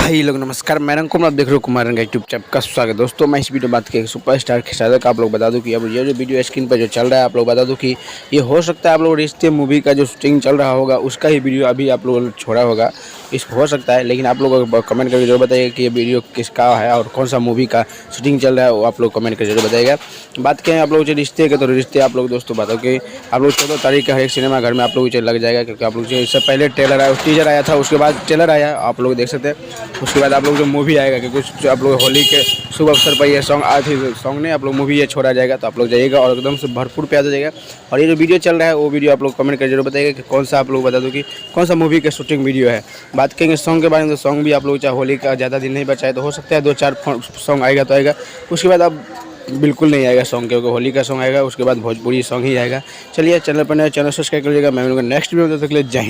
भाई लोग नमस्कार, मैं रंग कुमार, आप देख रहे हो कुमार रंग यूट्यूब चैनल का स्वागत है। दोस्तों मैं इस वीडियो में बात करेंगे सुपरस्टार खेसारी का। आप लोग बता दूं कि अब ये जो वीडियो स्क्रीन पर जो चल रहा है, आप लोग बता दूं कि ये हो सकता है आप लोग रिश्ते मूवी का जो शूटिंग चल रहा होगा उसका ही वीडियो अभी आप लोगों ने छोड़ा होगा। इस हो सकता है, लेकिन आप लोग कमेंट करके जरूर बताइएगा कि ये वीडियो किसका है और कौन सा मूवी का शूटिंग चल रहा है, वो आप लोग कमेंट करके जरूर बताइएगा। बात करें आप लोग जो रिश्ते के, तो रिश्ते आप लोग दोस्तों बताओ कि आप लोग 14 तारीख का हर एक सिनेमा घर में आप लोग लग जाएगा, क्योंकि आप लोग जो इससे पहले ट्रेलर आया, टीजर आया था, उसके बाद ट्रेलर आया, आप लोग देख सकते हैं। उसके बाद आप लोग जो मूवी आएगा, क्योंकि आप लोग होली के शुभ अवसर पर ये सॉन्ग आज ही सॉन्ग नहीं, आप लोग मूवी ये छोड़ा जाएगा, तो आप लोग जाइएगा और एकदम से भरपूर प्यार हो जाएगा। और ये जो वीडियो चल रहा है वो वीडियो आप लोग कमेंट कर जरूर बताइएगा कि कौन सा, आप लोग बता दो कि कौन सा मूवी का शूटिंग वीडियो है। बात करेंगे सॉन्ग के बारे में, तो सॉन्ग भी आप लोग चाहे होली का ज़्यादा दिन नहीं बचा है तो हो सकता है 2-4 सॉन्ग आएगा तो आएगा, उसके बाद अब बिल्कुल नहीं आएगा सॉन्ग, क्योंकि होली का सॉन्ग आएगा, उसके बाद भोजपुरी सॉन्ग ही आएगा। चलिए चैनल पर नए, चैनल सब्सक्राइब करिएगा। मैं मिलूंगा नेक्स्ट वीडियो में, तब तक के लिए जय हिंद।